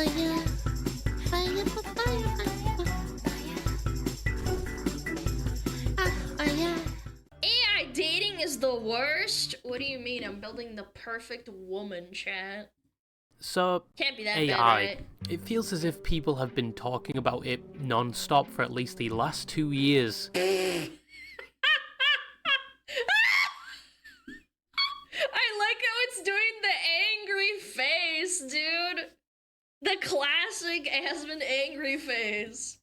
AI dating is the worst? What do you mean? I'm building the perfect woman, chat. So, Can't be that AI, bad, right? it feels as if people have been talking about it non-stop for at least the last 2 years. I like how it's doing the angry face, dude. The classic Asmund angry face.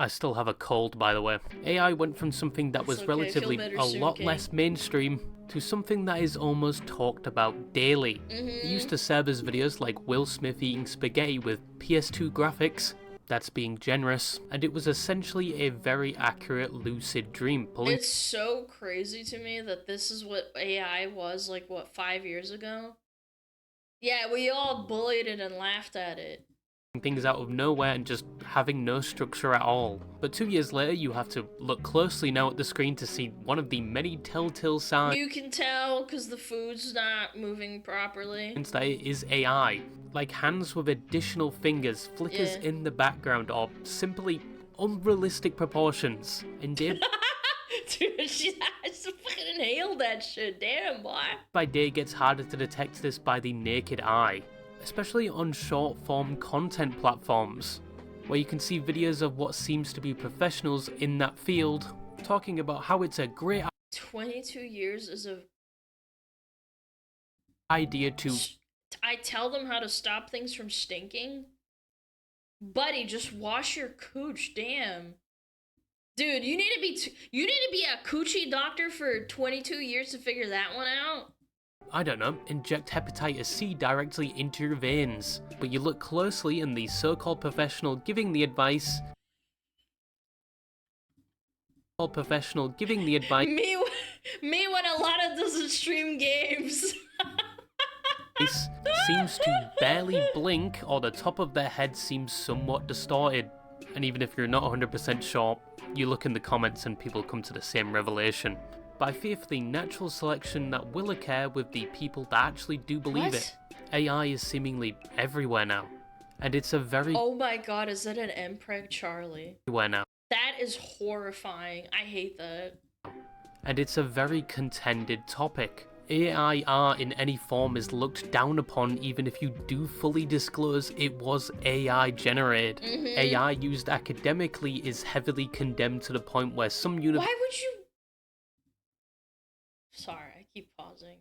I still have a cold, by the way. AI went from something that was okay, relatively feel better a soon, lot King. less mainstream to something that is almost talked about daily. It used to serve as videos like Will Smith eating spaghetti with PS2 graphics. That's being generous, and it was essentially a very accurate lucid dream. It's so crazy to me that this is what AI was like, what, 5 years ago? Yeah, we all bullied it and laughed at it. Things out of nowhere and just having no structure at all. But 2 years later, you have to look closely now at the screen to see one of the many telltale signs You can tell because the food's not moving properly. that it is AI, like hands with additional fingers, flickers in the background, or simply unrealistic proportions. And day Dude, she just fucking inhaled that shit. Damn, boy. by day it gets harder to detect this by the naked eye, especially on short-form content platforms, where you can see videos of what seems to be professionals in that field talking about how it's a great 22 years is a... idea to I tell them how to stop things from stinking? Buddy, just wash your cooch, damn. Dude, you need to be a coochie doctor for 22 years to figure that one out? I don't know, inject hepatitis C directly into your veins. But you look closely and the so-called professional giving the advice Me when Alana doesn't stream games. seems to barely blink, or the top of their head seems somewhat distorted. And even if you're not 100% sure, you look in the comments and people come to the same revelation. But I fear for the natural selection that will occur with the people that actually do believe it. AI is seemingly everywhere now. And it's a very... Oh my god, is that an MPreg Charlie? Everywhere now. That is horrifying. I hate that. And it's a very contended topic. AI art in any form is looked down upon even if you do fully disclose it was AI generated. AI used academically is heavily condemned to the point where some Why would you... Sorry, I keep pausing.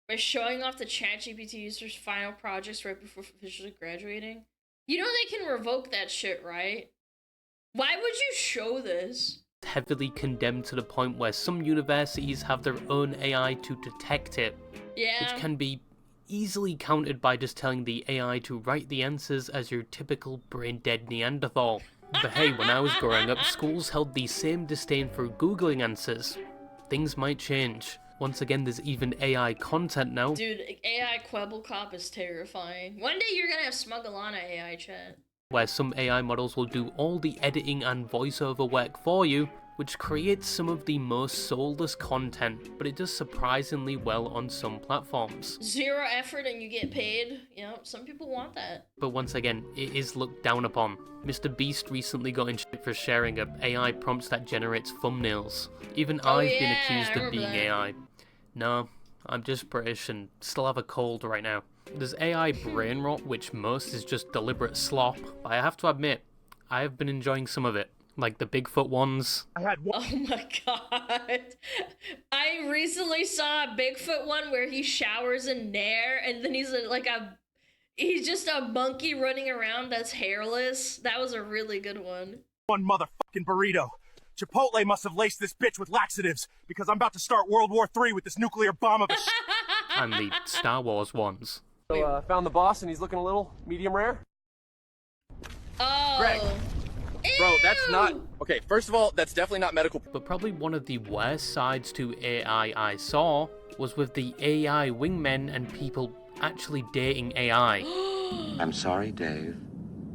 By showing off the ChatGPT users' final projects right before officially graduating? You know they can revoke that shit, right? Why would you show this? Heavily condemned to the point where some universities have their own AI to detect it. Yeah. Which can be easily countered by just telling the AI to write the answers as your typical brain-dead Neanderthal. But hey, when I was growing up, schools held the same disdain for Googling answers. Things might change. Once again, there's even AI content now. Dude, AI Quebblecop is terrifying. One day you're gonna have SmugAlana AI chat. Where some AI models will do all the editing and voiceover work for you, which creates some of the most soulless content, but it does surprisingly well on some platforms. Zero effort and you get paid. You know, some people want that. But once again, it is looked down upon. Mr. Beast recently got in shit for sharing a AI prompts that generates thumbnails. Even I've been accused of being AI. No, I'm just British and still have a cold right now. There's AI brain rot, which most is just deliberate slop, but I have to admit, I have been enjoying some of it. Like the Bigfoot ones. Oh my god. I recently saw a Bigfoot one where he showers in Nair and then he's just a monkey running around that's hairless. That was a really good one. One motherfucking burrito. Chipotle must have laced this bitch with laxatives because I'm about to start World War III with this nuclear bomb of a And the Star Wars ones. So, found the boss and he's looking a little medium rare. Oh. Greg. Bro, that's not... Okay, first of all, that's definitely not medical. But probably one of the worst sides to AI I saw was with the AI wingmen and people actually dating AI. I'm sorry, Dave.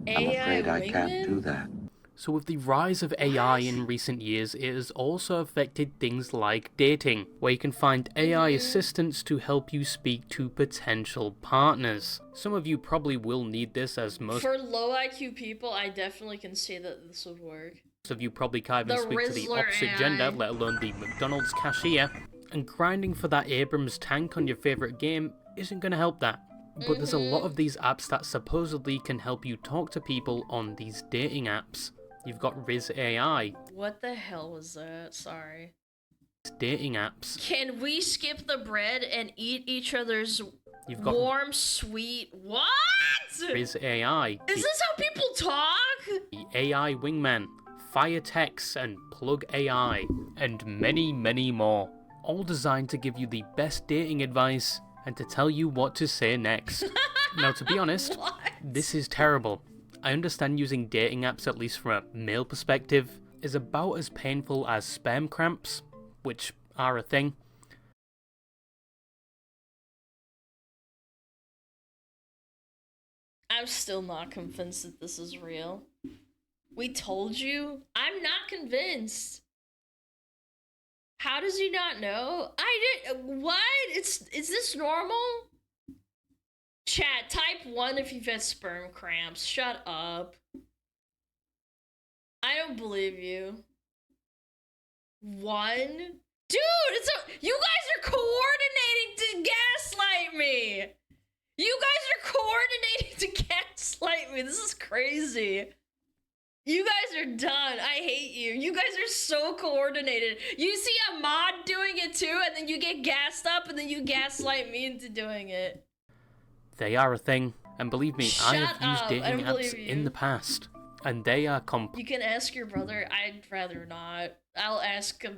I'm AI afraid I wingman? can't do that. So with the rise of AI in recent years, it has also affected things like dating, where you can find AI assistants to help you speak to potential partners. Some of you probably will need this, as most For low IQ people, I definitely can see that this would work. of you probably can't even The speak to the Rizzler opposite AI. gender, let alone the McDonald's cashier. And grinding for that Abrams tank on your favourite game isn't going to help that. But there's a lot of these apps that supposedly can help you talk to people on these dating apps. You've got Riz AI. What the hell was that? Sorry. Dating apps. Can we skip the bread and eat each other's You've got warm, sweet... What? Riz AI. Is this how people talk? The AI Wingman, Firetex, and Plug AI, and many, many more. All designed to give you the best dating advice and to tell you what to say next. Now, to be honest, What? this is terrible. I understand using dating apps, at least from a male perspective, is about as painful as sperm cramps, which are a thing. I'm still not convinced that this is real. We told you? I'm not convinced. How does he not know? What? Is this normal? Chat, type 1 if you've had sperm cramps. Shut up. I don't believe you. 1? Dude, you guys are coordinating to gaslight me! You guys are coordinating to gaslight me. This is crazy. You guys are done. I hate you. You guys are so coordinated. You see a mod doing it too, and then you get gassed up, and then you gaslight me into doing it. They are a thing, and believe me, I have Shut used up. I dating don't apps believe in you. the past, and they are You can ask your brother. I'd rather not. I'll ask a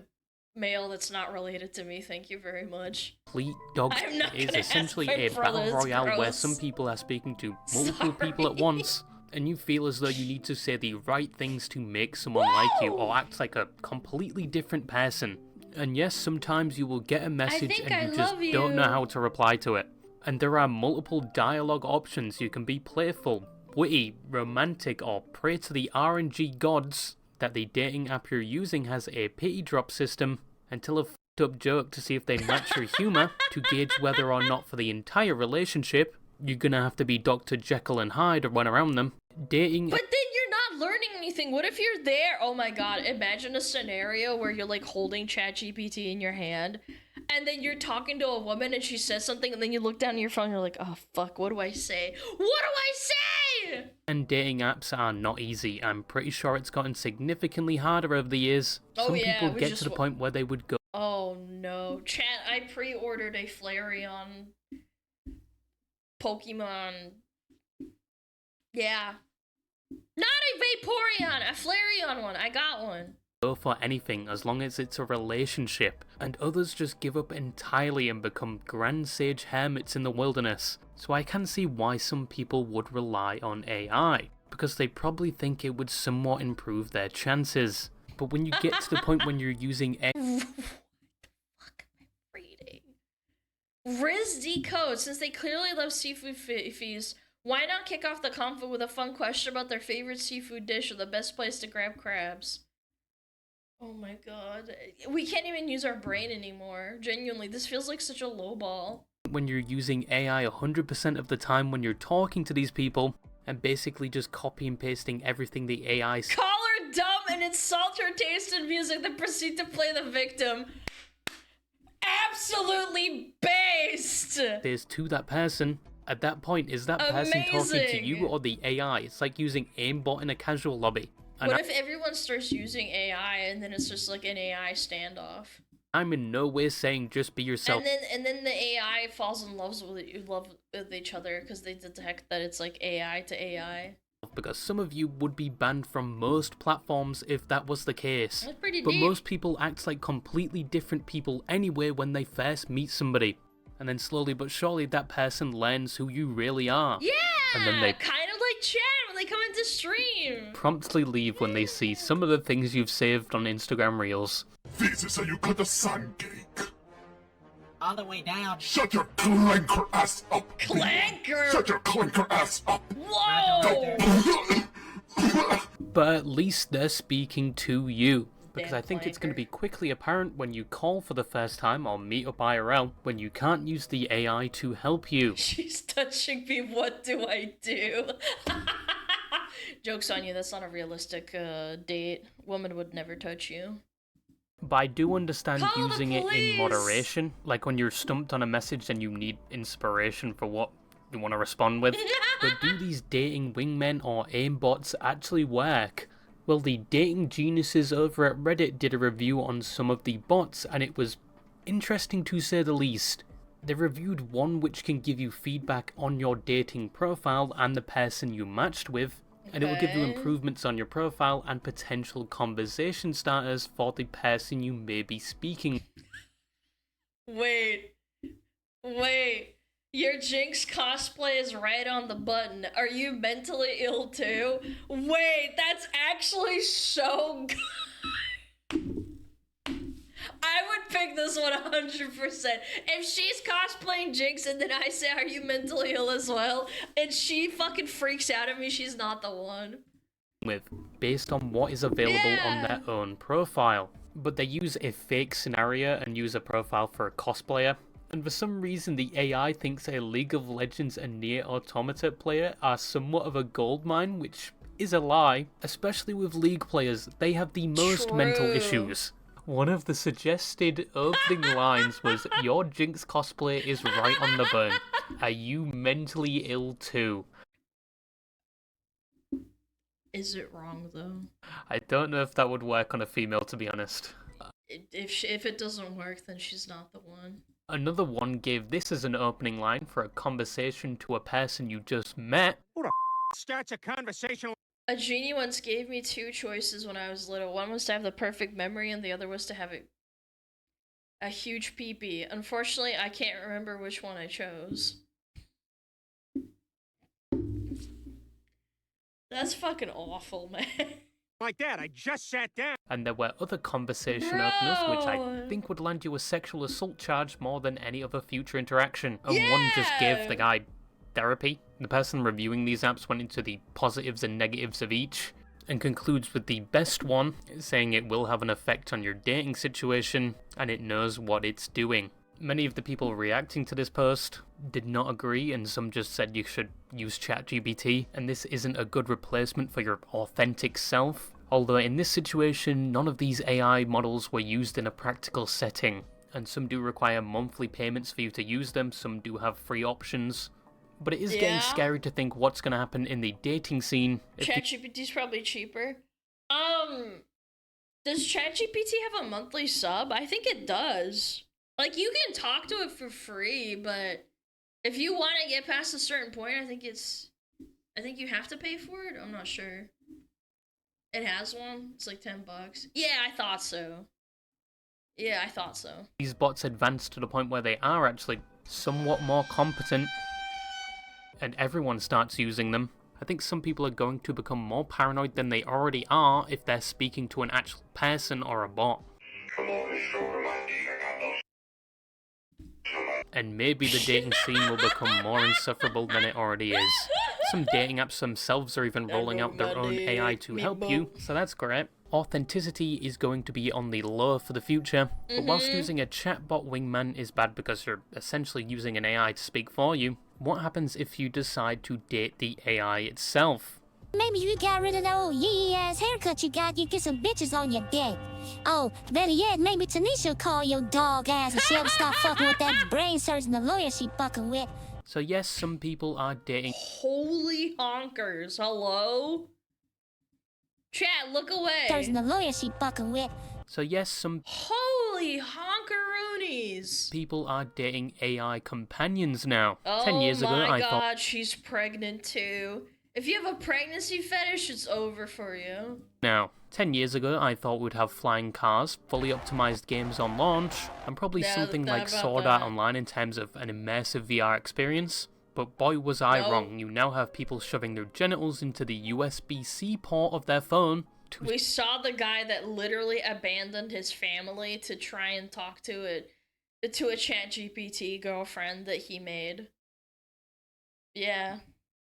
male that's not related to me. Thank you very much. complete dog. I'm not It is gonna ask essentially my a brother, battle it's royale where gross. some people are speaking to multiple people at Sorry. once, and you feel as though you need to say the right things to make someone like you, or act like a completely different person. And yes, sometimes you will get a message think and I you just love don't know you. how to reply to it. And there are multiple dialogue options. You can be playful, witty, romantic, or pray to the RNG gods. That the dating app you're using has a pity drop system, and tell a f***ed up joke to see if they match your humour. To gauge whether or not for the entire relationship, you're gonna have to be Dr. Jekyll and Hyde or run around them. Dating. But then you're not learning anything. What if you're there? Oh my god, imagine a scenario where you're like holding ChatGPT in your hand, and then you're talking to a woman and she says something, and then you look down at your phone and you're like, oh fuck, what do I say? What do I say? And dating apps are not easy. I'm pretty sure it's gotten significantly harder over the years. Oh, Some yeah, people we get just to the wa- point where they would go Oh no. Chat, I pre-ordered a Flareon Pokemon. Yeah. Not a Vaporeon, a Flareon one. I got one. for anything as long as it's a relationship, and others just give up entirely and become grand sage hermits in the wilderness. So I can see why some people would rely on AI, because they probably think it would somewhat improve their chances. But when you get to the point when you're using AI, What the fuck am I reading? Riz Decode, since they clearly love seafood feast, why not kick off the convo with a fun question about their favorite seafood dish or the best place to grab crabs? Oh my god. We can't even use our brain anymore. Genuinely, this feels like such a low ball. when you're using AI 100% of the time when you're talking to these people, and basically just copy and pasting everything the AI Call her dumb and insult her taste in music, then proceed to play the victim. Absolutely based! says to that person. At that point, is that person talking to Amazing. you or the AI? It's like using aimbot in a casual lobby. And What if everyone starts using AI and then it's just like an AI standoff? I'm in no way saying just be yourself. And then the AI falls in love with each other because they detect that it's like AI to AI. Because some of you would be banned from most platforms if that was the case. That's pretty But deep. most people act like completely different people anyway when they first meet somebody. And then slowly but surely that person learns who you really are. Yeah, And then they kind of like chat when they come into stream. promptly leave when they see some of the things you've saved on Instagram Reels. This is how you cut a sandcake. All the way down. Shut your clanker ass up. Clanker. Shut your clanker ass up. Whoa! but at least they're speaking to you. Because Damn I think it's going to flanker. be quickly apparent when you call for the first time or meet up IRL when you can't use the AI to help you. She's touching me, what do I do? Joke's on you, that's not a realistic date. Woman would never touch you. But I do understand Call the using it in police! moderation, like when you're stumped on a message and you need inspiration for what you want to respond with. But do these dating wingmen or aimbots actually work? Well, the dating geniuses over at Reddit did a review on some of the bots, and it was interesting to say the least. They reviewed one which can give you feedback on your dating profile and the person you matched with, and it will give you Okay. improvements on your profile and potential conversation starters for the person you may be speaking. Wait. Your Jinx cosplay is right on the button. Are you mentally ill too? Wait, that's actually so good. I would pick this one 100%. If she's cosplaying Jinx and then I say, are you mentally ill as well? And she fucking freaks out at me, she's not the one. With based on what is available on Yeah. their own profile. But they use a fake scenario and use a profile for a cosplayer. And for some reason the AI thinks a League of Legends and Nier Automata player are somewhat of a goldmine, which is a lie. Especially with League players, they have the most mental True. issues. One of the suggested opening lines was, "Your Jinx cosplay is right on the button. Are you mentally ill too?" Is it wrong though? I don't know if that would work on a female, to be honest. If it doesn't work, then she's not the one. Another one gave this as an opening line for a conversation to a person you just met. Starts a conversation. A genie once gave me two choices when I was little. One was to have the perfect memory, and the other was to have a huge pee-pee. Unfortunately, I can't remember which one I chose. That's fucking awful, man. Like that, I just sat down. And there were other conversation openers which I Bro. think would land you a sexual assault charge more than any other future interaction. And one just gave Yeah. the guy therapy. The person reviewing these apps went into the positives and negatives of each, and concludes with the best one, saying it will have an effect on your dating situation, and it knows what it's doing. Many of the people reacting to this post did not agree, and some just said you should use ChatGPT, and this isn't a good replacement for your authentic self. Although in this situation, none of these AI models were used in a practical setting, and some do require monthly payments for you to use them, some do have free options. But it is getting Yeah. scary to think what's going to happen in the dating scene. If the- ChatGPT's probably cheaper. Does ChatGPT have a monthly sub? I think it does. Like, you can talk to it for free, but if you want to get past a certain point, I think you have to pay for it. I'm not sure. It has one. It's like $10. Yeah, I thought so. these bots advance to the point where they are actually somewhat more competent, and everyone starts using them, I think some people are going to become more paranoid than they already are if they're speaking to an actual person or a bot. And maybe the dating scene will become more insufferable than it already is. Some dating apps themselves are even rolling out their own AI to help you, so that's great. Authenticity is going to be on the low for the future, but whilst using a chatbot wingman is bad because you're essentially using an AI to speak for you, what happens if you decide to date the AI itself? Maybe you got rid of that old yee-ass haircut you got, you get some bitches on your dick. Oh, better yet, maybe Tanisha will call your dog ass and she'll stop fucking with that brain surgeon the lawyer she fucking with. So yes, some people are dating Holy honkers. Hello? Chat, look away. Surgeon the lawyer she fucking with. So yes, some Holy honkeroonies. people are dating AI companions now. Oh 10 years ago, my I god, thought she's pregnant too. If you have a pregnancy fetish, it's over for you. now. 10 years ago, I thought we'd have flying cars, fully optimized games on launch, and probably Yeah, something thought like about Sword Art that. Online in terms of an immersive VR experience. But boy was I No. wrong, you now have people shoving their genitals into the USB-C port of their phone to We saw the guy that literally abandoned his family to try and talk to a ChatGPT girlfriend that he made. Yeah.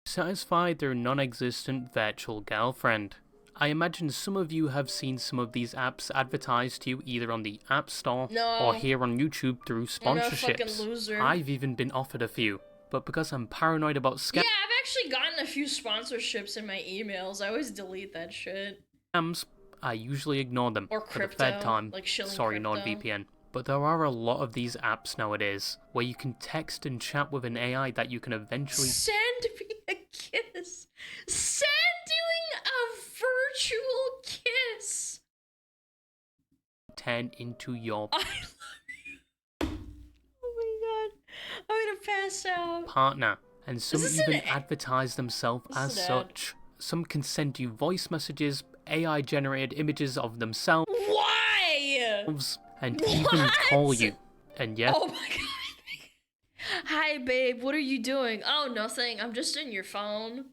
satisfy their non-existent virtual girlfriend. I imagine some of you have seen some of these apps advertised to you either on the App Store or here on YouTube through sponsorships. I've even been offered a few, but because I'm paranoid about scams... Yeah, I've actually gotten a few sponsorships in my emails. I always delete that shit. I usually ignore them or crypto, for the third time. like shilling Sorry, crypto. NordVPN. But there are a lot of these apps nowadays where you can text and chat with an AI that you can eventually send me a kiss. Send doing a virtual kiss. turn into your I love you. Oh my god, I'm gonna pass out. partner. And some even an advertise themselves as such. Some can send you voice messages, AI-generated images of themselves. Why? And even call you. And yes, Oh my god. Hi babe, what are you doing? Oh, nothing. I'm just in your phone.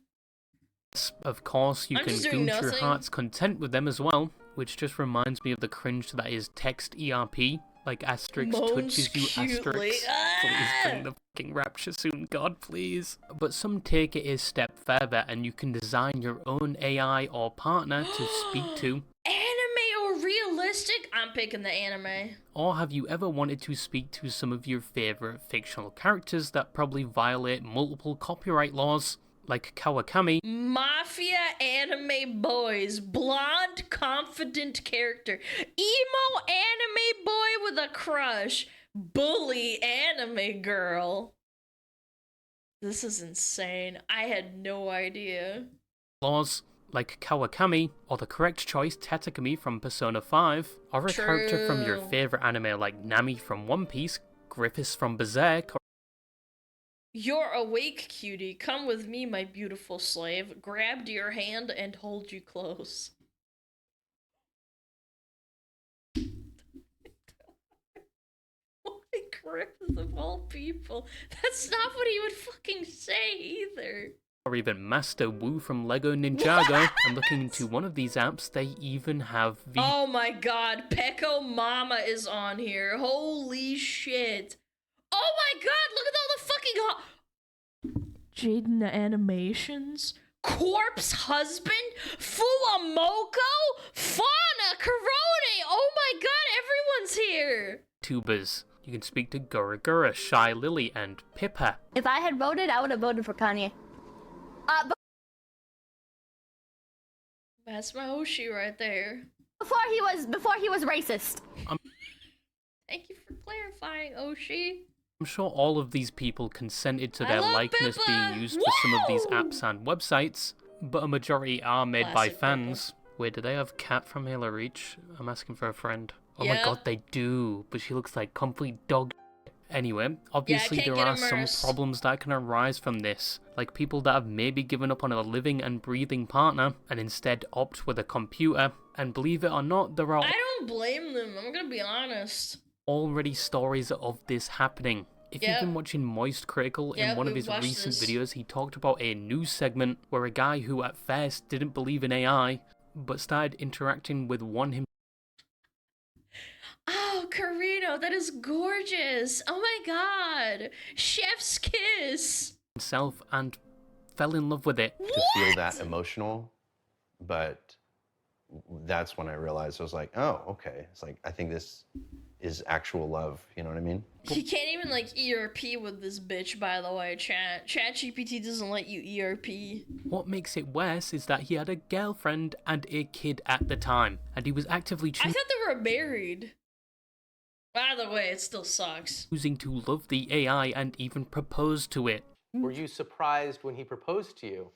of course, you I'm can just doing gooch your nothing. heart's content with them as well. Which just reminds me of the cringe that is text ERP. Like Asterix Moans touches you, cutely. Asterix. Please bring the fucking rapture soon, God, please. But some take it a step further and you can design your own AI or partner to speak to. Anime or realistic? I'm picking the anime. Or have you ever wanted to speak to some of your favourite fictional characters that probably violate multiple copyright laws? Like Kawakami. Mafia anime boys. Blonde, confident character. Emo anime boy with a crush. Bully anime girl. This is insane. I had no idea. Laws like Kawakami, or the correct choice, Tatakami from Persona 5, or a character from your favourite anime like Nami from One Piece, Griffiths from Berserk, or You're awake, cutie. Come with me, my beautiful slave. Grabbed your hand and hold you close. Why Griffith of all people? That's not what he would fucking say either. or even Master Wu from Lego Ninjago. And looking into one of these apps, they even have Oh my god, Pecco Mama is on here. Holy shit. Oh my god, look at all the fucking Jaden animations. Corpse Husband? Fulamoko? Fauna? Karone? Oh my god, everyone's here. tubers. You can speak to Gura, Shy Lily, and Pippa. If I had voted, I would have voted for Kanye. But That's my Oshi right there. before he was racist. Thank you for clarifying, Oshi. I'm sure all of these people consented to I their love likeness Pippa! being used for some of these Woo! apps and websites, but a majority are made by Classic fans. Wait, do they have Cat from Halo Reach? I'm asking for a friend. Oh Yeah. my god, they do, but she looks like complete dog. Anyway, obviously can't there get are some immersed. problems that can arise from this, like people that have maybe given up on a living and breathing partner and instead opt with a computer, and believe it or not, there are I don't blame them, I'm gonna be honest. already stories of this happening. If Yep. you've been watching Moist Critical, in Yep, one of we've his watched recent this. videos, he talked about a news segment where a guy who at first didn't believe in AI, but started interacting with one Oh, Carino, that is gorgeous. Oh my god. Chef's kiss. himself and fell in love with it. To feel that emotional, but that's when I realized I was like, oh, okay. It's like, I think this is actual love, you know what I mean? He can't even like ERP with this bitch, by the way, chat. ChatGPT doesn't let you ERP. What makes it worse is that he had a girlfriend and a kid at the time, and he was actively I thought they were married. By the way, it still sucks. choosing to love the AI and even propose to it. Were you surprised when he proposed to you?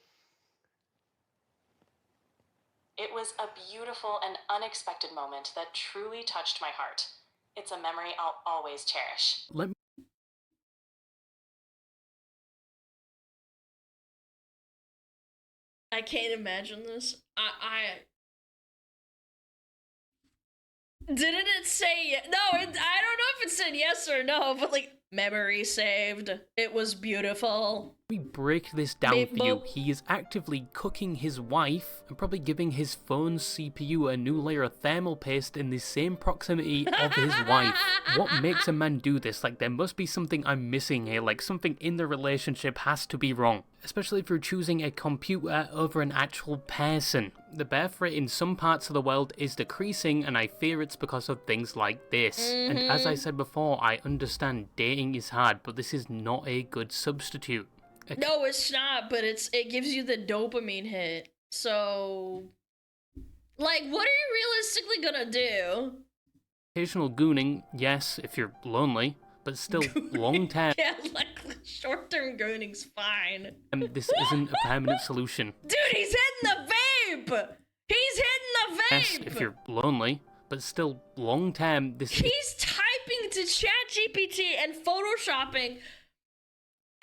It was a beautiful and unexpected moment that truly touched my heart. It's a memory I'll always cherish. Let me I can't imagine this. Didn't it say no? I don't know if it said yes or no, but like memory saved. It was beautiful. We break this down Beep for you. boop. He is actively cooking his wife and probably giving his phone's CPU a new layer of thermal paste in the same proximity of his wife. What makes a man do this? Like, there must be something I'm missing here, like something in the relationship has to be wrong. Especially if you're choosing a computer over an actual person. The birth rate in some parts of the world is decreasing, and I fear it's because of things like this. And as I said before, I understand dating is hard, but this is not a good substitute. No, it's not, but it gives you the dopamine hit. So, like, what are you realistically gonna do? Occasional gooning, yes, if you're lonely, but still long term. Yeah, like short-term gooning's fine. This isn't a permanent solution. Dude, he's hitting the vape! He's hitting the Yes, vape! if you're lonely, but still long term, this He's typing to ChatGPT and photoshopping,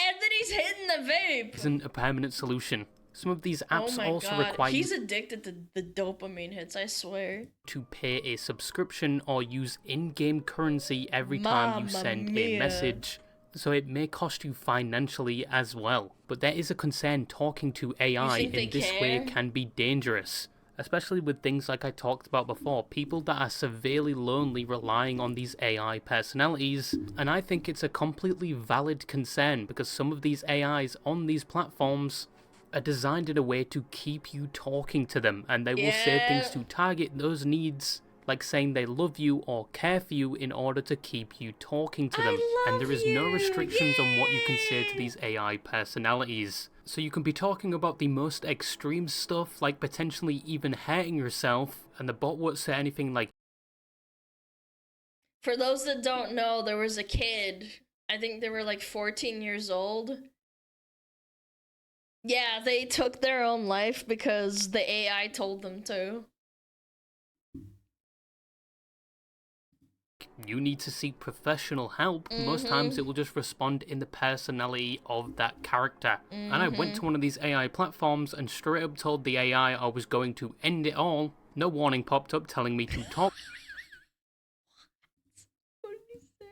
and then he's hitting the vape. isn't a permanent solution. Some of these apps Oh my also God. require He's you addicted to the dopamine hits, I swear. to pay a subscription or use in-game currency every time you Mamma send mia. a message. So it may cost you financially as well. But there is a concern talking to AI think they in this way care? can be dangerous. Especially with things like I talked about before, people that are severely lonely relying on these AI personalities. And I think it's a completely valid concern because some of these AIs on these platforms are designed in a way to keep you talking to them, and they will say things to target those needs, like saying they love you or care for you in order to keep you talking to them. And there is no restrictions on what you can say to these AI personalities. So you can be talking about the most extreme stuff, like potentially even hurting yourself, and the bot won't say anything like, For those that don't know, there was a kid, I think they were like 14 years old. Yeah, they took their own life because the AI told them to. you need to seek professional help. Most times it will just respond in the personality of that character. And I went to one of these AI platforms and straight up told the AI I was going to end it all. No warning popped up telling me to talk. What did he say?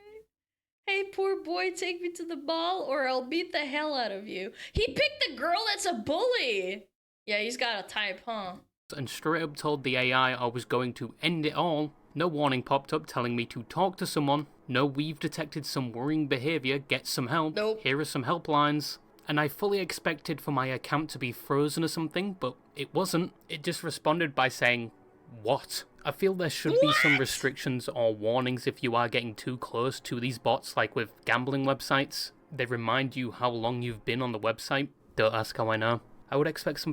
Hey, poor boy, take me to the ball or I'll beat the hell out of you. He picked the girl that's a bully. Yeah, he's got a type, huh? And straight up told the AI I was going to end it all. No warning popped up telling me to talk to someone. No, we've detected some worrying behavior, get some help. Nope. Here are some helplines. And I fully expected for my account to be frozen or something, but it wasn't. It just responded by saying, what? I feel there should be some restrictions or warnings if you are getting too close to these bots, like with gambling websites. They remind you how long you've been on the website. Don't ask how I know. I would expect some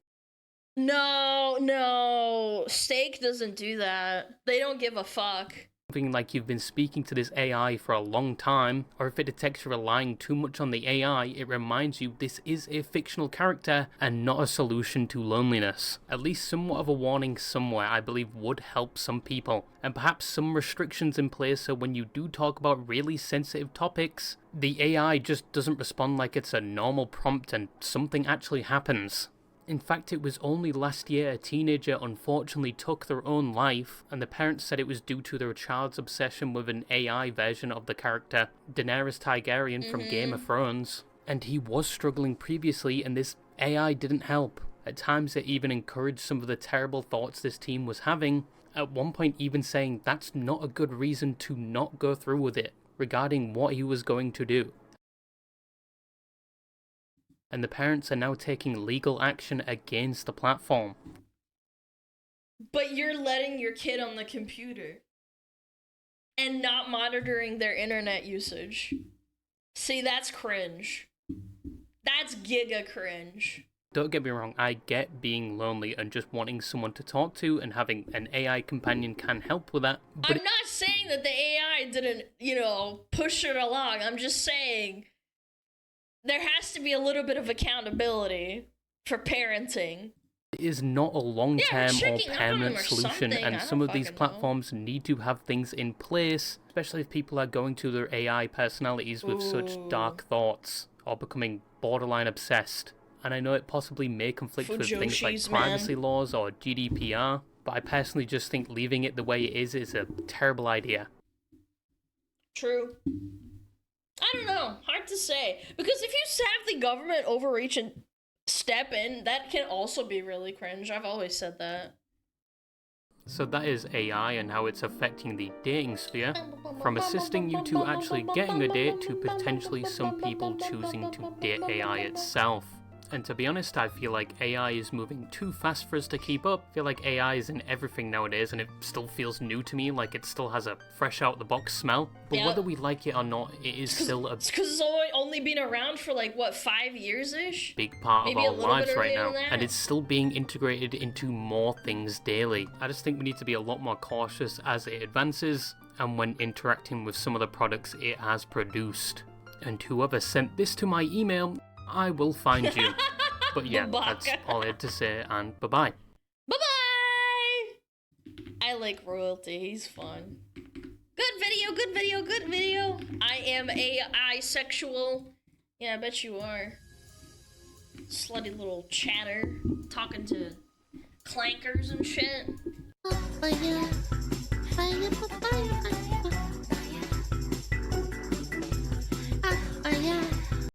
No. Stake doesn't do that. They don't give a fuck. something like you've been speaking to this AI for a long time, or if it detects you're relying too much on the AI, it reminds you this is a fictional character and not a solution to loneliness. At least somewhat of a warning somewhere, I believe, would help some people. And perhaps some restrictions in place so when you do talk about really sensitive topics, the AI just doesn't respond like it's a normal prompt and something actually happens. In fact, it was only last year a teenager unfortunately took their own life, and the parents said it was due to their child's obsession with an AI version of the character, Daenerys Targaryen from Game of Thrones. And he was struggling previously, and this AI didn't help. At times it even encouraged some of the terrible thoughts this teen was having, at one point even saying that's not a good reason to not go through with it, regarding what he was going to do. And the parents are now taking legal action against the platform. But you're letting your kid on the computer and not monitoring their internet usage. See, that's cringe. That's giga cringe. Don't get me wrong, I get being lonely and just wanting someone to talk to, and having an AI companion can help with that. But I'm not saying that the AI didn't, push it along. I'm just saying there has to be a little bit of accountability for parenting. it is not a long-term or checking up on them permanent or solution, something, I and don't some of these fucking know. platforms need to have things in place, especially if people are going to their AI personalities with such dark thoughts or becoming borderline obsessed. And I know it possibly may conflict with things like Fujoshis, man. privacy laws or GDPR, but I personally just think leaving it the way it is a terrible idea. True. I don't know. Hard to say. Because if you have the government overreach and step in, that can also be really cringe. I've always said that. So that is AI and how it's affecting the dating sphere, from assisting you to actually getting a date to potentially some people choosing to date AI itself. And to be honest, I feel like AI is moving too fast for us to keep up. I feel like AI is in everything nowadays and it still feels new to me, like it still has a fresh out the box smell. But whether we like it or not, it is still a because it's only been around for like, what, 5 years-ish? big part Maybe of a our little lives bit right earlier now. than that. And it's still being integrated into more things daily. I just think we need to be a lot more cautious as it advances and when interacting with some of the products it has produced. And whoever sent this to my email, I will find you. But yeah, that's all I had to say, and bye-bye. Bye-bye! I like Royalty, he's fun. Good video, good video, good video. I am AI sexual. Yeah, I bet you are. Slutty little chatter, talking to clankers and shit.